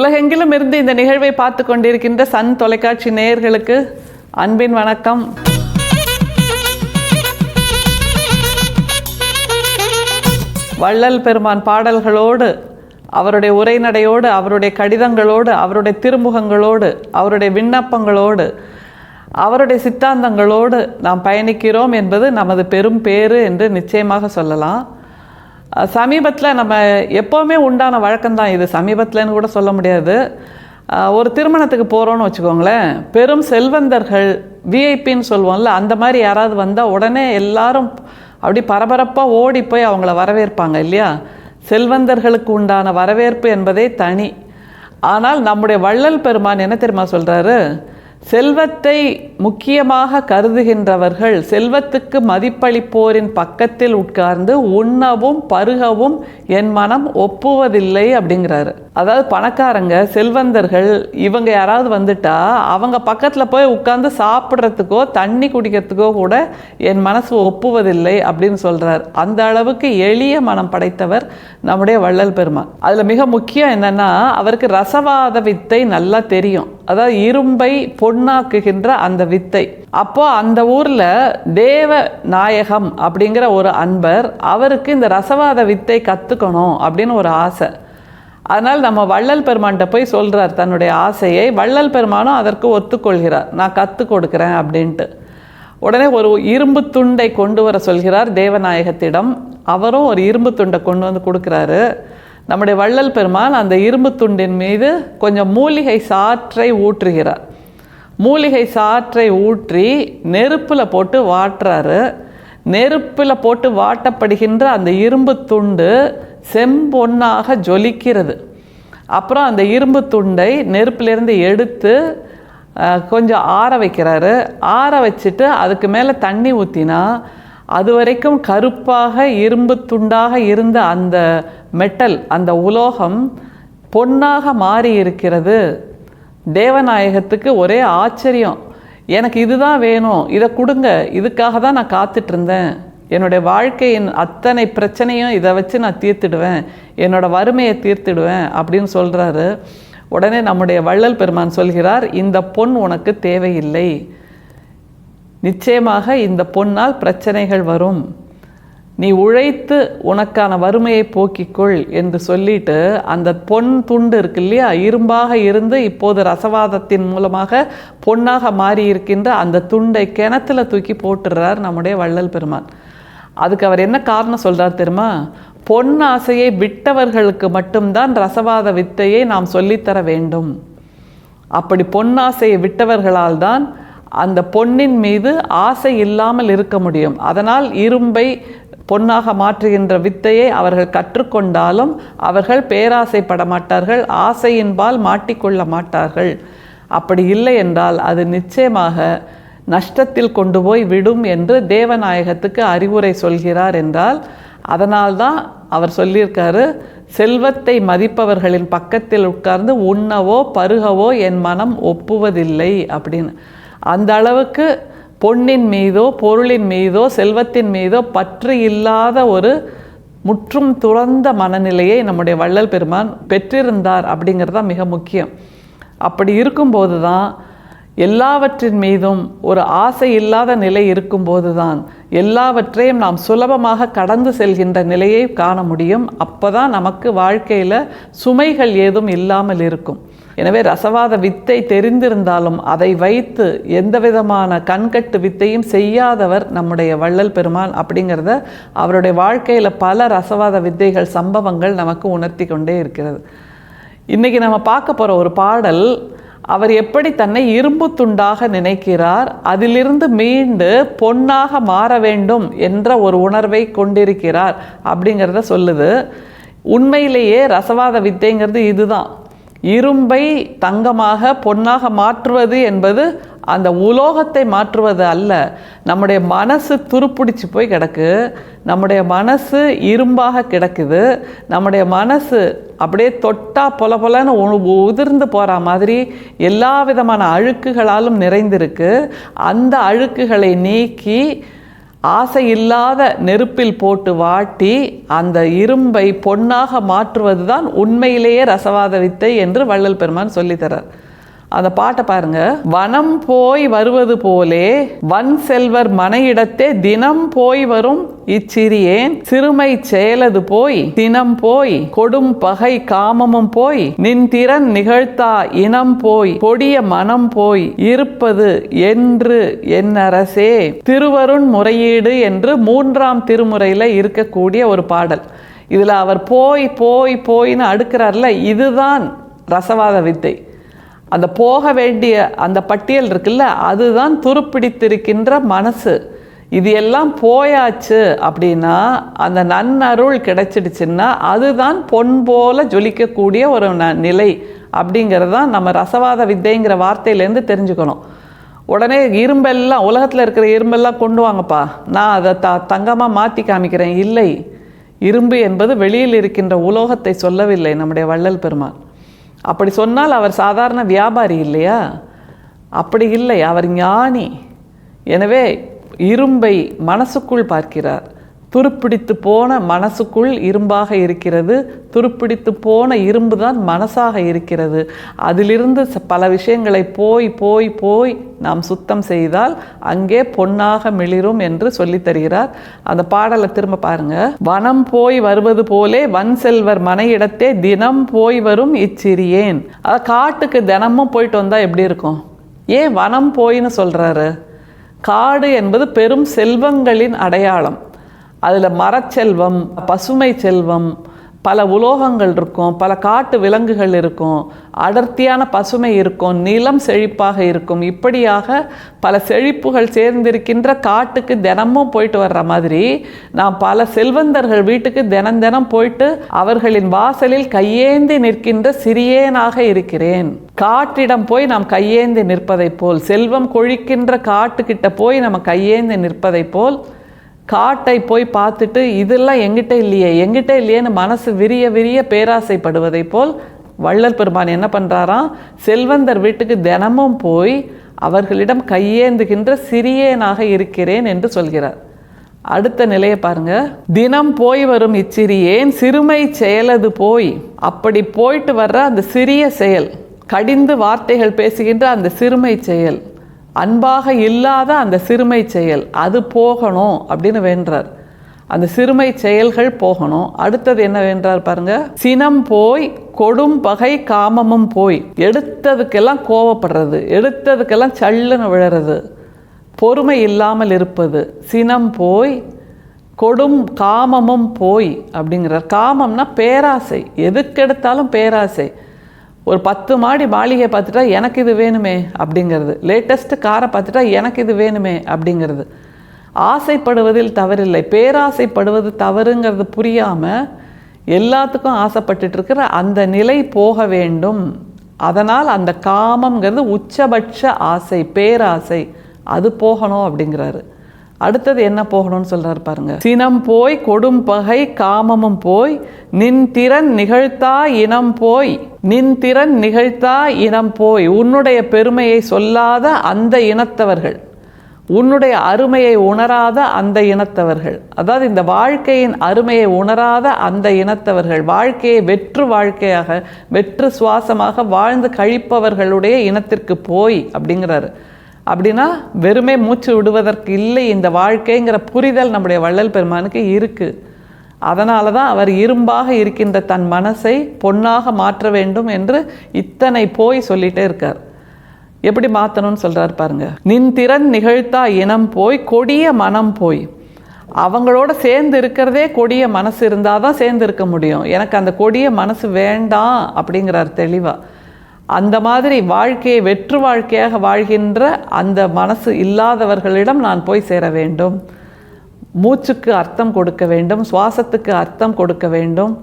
உலகெங்கிலும் இருந்து இந்த நிகழ்வை பார்த்து கொண்டிருக்கின்ற சன் தொலைக்காட்சி நேயர்களுக்கு அன்பின் வணக்கம். வள்ளல் பெருமான் பாடல்களோடு, அவருடைய உரைநடையோடு, அவருடைய கடிதங்களோடு, அவருடைய திருமுகங்களோடு, அவருடைய விண்ணப்பங்களோடு, அவருடைய சித்தாந்தங்களோடு நாம் பயணிக்கிறோம் என்பது நமது பெரும் பேறு என்று நிச்சயமாக சொல்லலாம். சமீபத்தில் நம்ம எப்போவுமே உண்டான வழக்கம்தான் இது, சமீபத்தில்னு கூட சொல்ல முடியாது. ஒரு திருமணத்துக்கு போகிறோன்னு வச்சுக்கோங்களேன், பெரும் செல்வந்தர்கள் விஐபின்னு சொல்லுவோம்ல, அந்த மாதிரி யாராவது வந்தால் உடனே எல்லாரும் அப்படி பரபரப்பாக ஓடி போய் அவங்கள வரவேற்பாங்க இல்லையா? செல்வந்தர்களுக்கு உண்டான வரவேற்பு என்பதே தனி. ஆனால் நம்முடைய வள்ளல் பெருமான் என்ன தெரியுமா சொல்கிறாரு? செல்வத்தை முக்கியமாக கருதுகின்றவர்கள் செல்வத்துக்கு மதிப்பளிப்போரின் பக்கத்தில் உட்கார்ந்து உண்ணவும் பருகவும் என் மனம் ஒப்புவதில்லை அப்படிங்கிறாரு. அதாவது பணக்காரங்க, செல்வந்தர்கள் இவங்க யாராவது வந்துட்டா அவங்க பக்கத்தில் போய் உட்கார்ந்து சாப்பிட்றதுக்கோ தண்ணி குடிக்கிறதுக்கோ கூட என் மனசு ஒப்புவதில்லை அப்படின்னு சொல்கிறார். அந்த அளவுக்கு எளிய மனம் படைத்தவர் நம்முடைய வள்ளல் பெருமான். அதில் மிக முக்கியம் என்னென்னா, அவருக்கு ரசவாத வித்தை நல்லா தெரியும். அதாவது இரும்பை பொன்னாக்குகின்ற அந்த வித்தை. அப்போ அந்த ஊரில் தேவ நாயகம் அப்படிங்கிற ஒரு அன்பர், அவருக்கு இந்த ரசவாத வித்தை கற்றுக்கணும் அப்படின்னு ஒரு ஆசை. அதனால் நம்ம வள்ளல் பெருமான்கிட்ட போய் சொல்கிறார் தன்னுடைய ஆசையை. வள்ளல் பெருமானும் அதற்கு ஒத்துக்கொள்கிறார், நான் கற்றுக் கொடுக்குறேன் அப்படின்ட்டு. உடனே ஒரு இரும்பு துண்டை கொண்டு வர சொல்கிறார் தேவநாயகத்திடம். அவரும் ஒரு இரும்பு துண்டை கொண்டு வந்து கொடுக்குறாரு. நம்முடைய வள்ளல் பெருமான் அந்த இரும்பு துண்டின் மீது கொஞ்சம் மூலிகை சாற்றை ஊற்றுகிறார். மூலிகை சாற்றை ஊற்றி நெருப்பில் போட்டு வாட்டுறாரு. நெருப்பில் போட்டு வாட்டப்படுகின்ற அந்த இரும்பு துண்டு செம்பொன்னாக ஜொலிக்கிறது. அப்புறம் அந்த இரும்பு துண்டை நெருப்பிலிருந்து எடுத்து கொஞ்சம் ஆற வைக்கிறாரு. ஆற வச்சுட்டு அதுக்கு மேலே தண்ணி ஊற்றினா அது வரைக்கும் கருப்பாக இரும்பு துண்டாக இருந்த அந்த மெட்டல், அந்த உலோகம் பொன்னாக மாறி இருக்கிறது. தேவநாயகத்துக்கு ஒரே ஆச்சரியம். எனக்கு இதுதான் வேணும், இதை கொடுங்க, இதுக்காக தான் நான் காத்துட்டு இருந்தேன். என்னுடைய வாழ்க்கையின் அத்தனை பிரச்சனையும் இதை வச்சு நான் தீர்த்துடுவேன், என்னோடய வறுமையை தீர்த்துடுவேன் அப்படின்னு சொல்கிறாரு. உடனே நம்முடைய வள்ளல் பெருமான் சொல்கிறார், இந்த பொன் உனக்கு தேவையில்லை, நிச்சயமாக இந்த பொன்னால் பிரச்சனைகள் வரும், நீ உழைத்து உனக்கான வறுமையை போக்கிக்கொள் என்று சொல்லிட்டு அந்த பொன் துண்டு இருக்கு இல்லையா, இரும்பாக இருந்து இப்போது ரசவாதத்தின் மூலமாக பொன்னாக மாறி இருக்கின்ற அந்த துண்டை கிணத்துல தூக்கி போட்டுடுறார் நம்முடைய வள்ளல் பெருமான். அதுக்கு அவர் என்ன காரணம் சொல்கிறார் தெரியுமா? பொன் ஆசையை விட்டவர்களுக்கு மட்டும்தான் ரசவாத வித்தையை நாம் சொல்லித்தர வேண்டும். அப்படி பொன்னாசையை விட்டவர்களால் தான் அந்த பொன்னின் மீது ஆசை இல்லாமல் இருக்க முடியும். அதனால் இரும்பை பொன்னாக மாற்றுகின்ற வித்தையை அவர்கள் கற்றுக்கொண்டாலும் அவர்கள் பேராசைப்பட மாட்டார்கள், ஆசையின்பால் மாட்டிக்கொள்ள மாட்டார்கள். அப்படி இல்லை என்றால் அது நிச்சயமாக நஷ்டத்தில் கொண்டு போய் விடும் என்று தேவநாயகத்துக்கு அறிவுரை சொல்கிறார் என்றால், அதனால்தான் அவர் சொல்லியிருக்காரு, செல்வத்தை மதிப்பவர்களின் பக்கத்தில் உட்கார்ந்து உண்ணவோ பருகவோ என் மனம் ஒப்புவதில்லை அப்படின்னு. அந்த அளவுக்கு பொன்னின் மீதோ பொருளின் மீதோ செல்வத்தின் மீதோ பற்று இல்லாத ஒரு முற்றும் துறந்த மனநிலையை நம்முடைய வள்ளல் பெருமான் பெற்றிருந்தார் அப்படிங்கிறது தான் மிக முக்கியம். அப்படி இருக்கும்போது தான் எல்லாவற்றின் மீதும் ஒரு ஆசை இல்லாத நிலை இருக்கும்போது தான் எல்லாவற்றையும் நாம் சுலபமாக கடந்து செல்கின்ற நிலையை காண முடியும். அப்போ தான் நமக்கு வாழ்க்கையில் சுமைகள் ஏதும் இல்லாமல் இருக்கும். எனவே ரசவாத வித்தை தெரிந்திருந்தாலும் அதை வைத்து எந்த விதமான கண்கட்டு வித்தையும் செய்யாதவர் நம்முடைய வள்ளல் பெருமான் அப்படிங்கிறத அவருடைய வாழ்க்கையில் பல ரசவாத வித்தைகள் சம்பவங்கள் நமக்கு உணர்த்தி கொண்டே இருக்கிறது. இன்றைக்கி நம்ம பார்க்க போகிற ஒரு பாடல், அவர் எப்படி தன்னை இரும்பு துண்டாக நினைக்கிறார், அதிலிருந்து மீண்டு பொன்னாக மாற வேண்டும் என்ற ஒரு உணர்வை கொண்டிருக்கிறார் அப்படிங்கிறத சொல்லுது. உண்மையிலேயே ரசவாத வித்தைங்கிறது இதுதான். இரும்பை தங்கமாக பொன்னாக மாற்றுவது என்பது அந்த உலோகத்தை மாற்றுவது அல்ல. நம்முடைய மனசு துருப்பிடிச்சு போய் கிடக்கு, நம்முடைய மனசு இரும்பாக கிடக்குது, நம்முடைய மனசு அப்படியே தொட்டா பொல பொலன்னு உதிர்ந்து போகிற மாதிரி எல்லா விதமான அழுக்குகளாலும் நிறைந்திருக்கு. அந்த அழுக்குகளை நீக்கி ஆசை இல்லாத நெருப்பில் போட்டு வாட்டி அந்த இரும்பை பொன்னாக மாற்றுவது தான் உண்மையிலேயே ரசவாத வித்தை என்று வள்ளல் பெருமான் சொல்லித்தரார். அந்த பாட்டை பாருங்க. வனம் போய் வருவது போலே வன் செல்வர் மனையிடத்தே தினம் போய் வரும் இச்சிறியேன் சிறுமை செயலது போய் தினம் போய் கொடும் பகை காமமும் போய் நின் திறன் நிகழ்த்தா இனம் போய் கொடிய மனம் போய் இருப்பது என்று என்னரசே. திருவருண் முறையீடு என்று 3ஆம் திருமுறையில் இருக்கக்கூடிய ஒரு பாடல். இதில் அவர் போய் போய் போயின்னு அடுக்கிறார்ல, இதுதான் ரசவாத வித்தை. அந்த போக வேண்டிய அந்த பட்டியல் இருக்குல்ல, அதுதான் துருப்பிடித்திருக்கின்ற மனசு. இது எல்லாம் போயாச்சு அப்படின்னா, அந்த நன்னருள் கிடைச்சிடுச்சுன்னா அதுதான் பொன் போல ஜொலிக்கக்கூடிய ஒரு நிலை அப்படிங்கிறது தான் நம்ம ரசவாத வித்தைங்கிற வார்த்தையிலேருந்து தெரிஞ்சுக்கணும். உடனே இரும்பெல்லாம், உலகத்தில் இருக்கிற இரும்பெல்லாம் கொண்டு வாங்கப்பா, நான் அதை தங்கமாக மாற்றி காமிக்கிறேன். இல்லை, இரும்பு என்பது வெளியில் இருக்கின்ற உலோகத்தை சொல்லவில்லை நம்முடைய வள்ளல் பெருமான். அப்படி சொன்னால் அவர் சாதாரண வியாபாரி இல்லையா? அப்படி இல்லை, அவர் ஞானி. எனவே இரும்பை மனசுக்குள் பார்க்கிறார். துருப்பிடித்து போன மனசுக்குள் இரும்பாக இருக்கிறது. துருப்பிடித்து போன இரும்பு தான் மனசாக இருக்கிறது. அதிலிருந்து பல விஷயங்களை போய் போய் போய் நாம் சுத்தம் செய்தால் அங்கே பொன்னாக மிளிரும் என்று சொல்லித் தருகிறார். அந்த பாடலை திரும்ப பாருங்க. வனம் போய் வருவது போலே வன் செல்வர் மனையிடத்தே தினம் போய் வரும் இச்சிறியேன். அதாவது காட்டுக்கு தினமும் போயிட்டு வந்தால் எப்படி இருக்கும்? ஏன் வனம் போயின்னு சொல்கிறாரு? காடு என்பது பெரும் செல்வங்களின் அடையாளம். அதில் மரச்செல்வம், பசுமை செல்வம், பல உலோகங்கள் இருக்கும், பல காட்டு விலங்குகள் இருக்கும், அடர்த்தியான பசுமை இருக்கும், நிலம் செழிப்பாக இருக்கும். இப்படியாக பல செழிப்புகள் சேர்ந்திருக்கின்ற காட்டுக்கு தினமும் போயிட்டு வர்ற மாதிரி நான் பல செல்வந்தர்கள் வீட்டுக்கு தினம் போயிட்டு அவர்களின் வாசலில் கையேந்தி நிற்கின்ற சிறியேனாக இருக்கிறேன். காட்டிடம் போய் நாம் கையேந்தி நிற்பதை போல், செல்வம் கொழிக்கின்ற காட்டுக்கிட்ட போய் நம்ம கையேந்தி நிற்பதை போல், காட்டை போய் பார்த்துட்டு இதெல்லாம் எங்கிட்ட இல்லையேன்னு மனசு விரிய விரிய பேராசைப்படுவதை போல் வள்ளல் பெருமான் என்ன பண்ணுறாராம்? செல்வந்தர் வீட்டுக்கு தினமும் போய் அவர்களிடம் கையேந்துகின்ற சிறியேனாக இருக்கிறேன் என்று சொல்கிறார். அடுத்த நிலையை பாருங்க. தினம் போய் வரும் இச்சிறியேன் சிறுமை செயலது போய். அப்படி போயிட்டு வர்ற அந்த சிறிய செயல், கடிந்து வார்த்தைகள் பேசுகின்ற அந்த சிறுமை செயல், அன்பாக இல்லாத அந்த சிறுமை செயல், அது போகணும் அப்படின்னு வேண்டார். அந்த சிறுமை செயல்கள் போகணும். அடுத்தது என்ன வேண்டார் பாருங்க. சினம் போய் கொடும் பகை காமமும் போய். எடுத்ததுக்கெல்லாம் கோவப்படுறது, எடுத்ததுக்கெல்லாம் சல்லுன்னு விழறது, பொறுமை இல்லாமல் இருப்பது. சினம் போய் கொடும் காமமும் போய் அப்படிங்கிறார். காமம்னா பேராசை, எதுக்கெடுத்தாலும் பேராசை. ஒரு 10 மாடி மாளிகை பார்த்துட்டா எனக்கு இது வேணுமே அப்படிங்கிறது, லேட்டஸ்ட்டு காரை பார்த்துட்டா எனக்கு இது வேணுமே அப்படிங்கிறது. ஆசைப்படுவதில் தவறில்லை, பேராசைப்படுவது தவறுங்கிறது புரியாமல் எல்லாத்துக்கும் ஆசைப்பட்டுட்டு இருக்கிற அந்த நிலை போக வேண்டும். அதனால் அந்த காமங்கிறது உச்சபட்ச ஆசை, பேராசை, அது போகணும் அப்படிங்கிறாரு. அடுத்தது என்ன போகணும்னு சொல்றாரு பாருங்க. சினம் போய் கொடும் பகை காமமும் போய் நின் திறன் நிகழ்த்தா இனம் போய். நின் திறன் நிகழ்த்தா இனம் போய். உன்னுடைய பெருமையை சொல்லாத அந்த இனத்தவர்கள், உன்னுடைய அருமையை உணராத அந்த இனத்தவர்கள், அதாவது இந்த வாழ்க்கையின் அருமையை உணராத அந்த இனத்தவர்கள், வாழ்க்கையை வெற்று வாழ்க்கையாக வெற்று சுவாசமாக வாழ்ந்து கழிப்பவர்களுடைய இனத்திற்கு போய் அப்படிங்கிறாரு. அப்படின்னா வெறுமே மூச்சு விடுவதற்கு இல்லை இந்த வாழ்க்கைங்கிற புரிதல் நம்முடைய வள்ளல் பெருமானுக்கு இருக்குது. அதனால தான் அவர் இரும்பாக இருக்கின்ற தன் மனசை பொன்னாக மாற்ற வேண்டும் என்று இத்தனை போய் சொல்லிகிட்டே இருக்கார். எப்படி மாற்றணும்னு சொல்கிறார் பாருங்க. நின் திறன் நிகழ்த்தா இனம் போய் கொடிய மனம் போய். அவங்களோட சேர்ந்து இருக்கிறதே கொடிய மனசு இருந்தால் தான் சேர்ந்து இருக்க முடியும். எனக்கு அந்த கொடிய மனசு வேண்டாம் அப்படிங்கிறார் தெளிவாக. அந்த மாதிரி வாழ்க்கையை வெற்று வாழ்க்கையாக வாழ்கின்ற அந்த மனசு இல்லாதவர்களிடம் நான் போய் சேர வேண்டும். மூச்சுக்கு அர்த்தம் கொடுக்க வேண்டும், சுவாசத்துக்கு அர்த்தம் கொடுக்க வேண்டும்.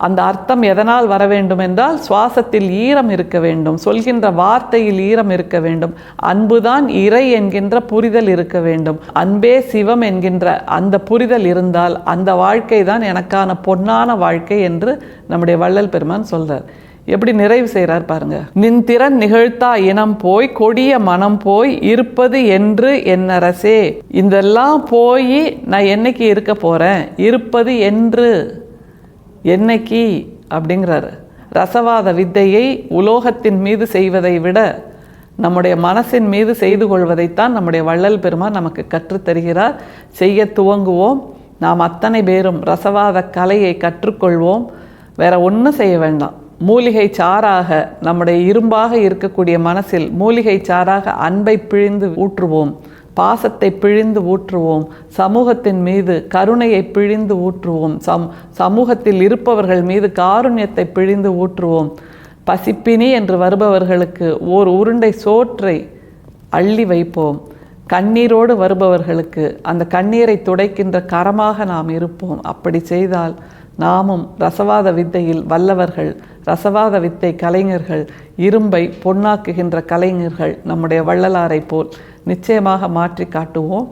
அந்த அர்த்தம் எதனால் வர வேண்டும் என்றால் சுவாசத்தில் ஈரம் இருக்க வேண்டும், சொல்கின்ற வார்த்தையில் ஈரம் இருக்க வேண்டும், அன்புதான் இறை என்கின்ற புரிதல் இருக்க வேண்டும், அன்பே சிவம் என்கின்ற அந்த புரிதல் இருந்தால் அந்த வாழ்க்கை தான் எனக்கான பொன்னான வாழ்க்கை என்று நம்முடைய வள்ளல் பெருமான் சொல்றார். எப்படி நிறைவு செய்கிறார் பாருங்க. நின் திறன் நிகழ்த்தா இனம் போய் கொடிய மனம் போய் இருப்பது என்று என்னரசே. இதெல்லாம் போய் நான் என்னைக்கு இருக்க போகிறேன், இருப்பது என்று என்னைக்கு அப்படிங்கிறாரு. ரசவாத வித்தையை உலோகத்தின் மீது செய்வதை விட நம்முடைய மனசின் மீது செய்து கொள்வதைத்தான் நம்முடைய வள்ளல் பெருமான் நமக்கு கற்றுத்தருகிறார். செய்ய துவங்குவோம். நாம் அத்தனை பேரும் ரசவாத கலையை கற்றுக்கொள்வோம். வேற ஒன்றும் செய்ய வேண்டாம். மூலிகை சாராக நம்முடைய இரும்பாக இருக்கக்கூடிய மனசில் மூலிகை சாராக அன்பை பிழிந்து ஊற்றுவோம், பாசத்தை பிழிந்து ஊற்றுவோம், சமூகத்தின் மீது கருணையை பிழிந்து ஊற்றுவோம், சமூகத்தில் இருப்பவர்கள் மீது காருண்யத்தை பிழிந்து ஊற்றுவோம். பசிப்பினி என்று வருபவர்களுக்கு ஓர் உருண்டை சோற்றை அள்ளி வைப்போம். கண்ணீரோடு வருபவர்களுக்கு அந்த கண்ணீரை துடைக்கின்ற கரமாக நாம் இருப்போம். அப்படி செய்தால் நாமும் ரசவாத வித்தையில் வல்லவர்கள், ரசவாத வித்தை கலைஞர்கள், இரும்பை பொன்னாக்குகின்ற கலைஞர்கள் நம்முடைய வள்ளலாரை போல் நிச்சயமாக மாற்றி காட்டுவோம்.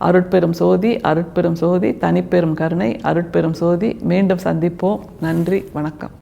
அருட்பெரும் சோதி, அருட்பெரும் சோதி, தனிப்பெரும் கருணை, அருட்பெரும் சோதி. மீண்டும் சந்திப்போம். நன்றி, வணக்கம்.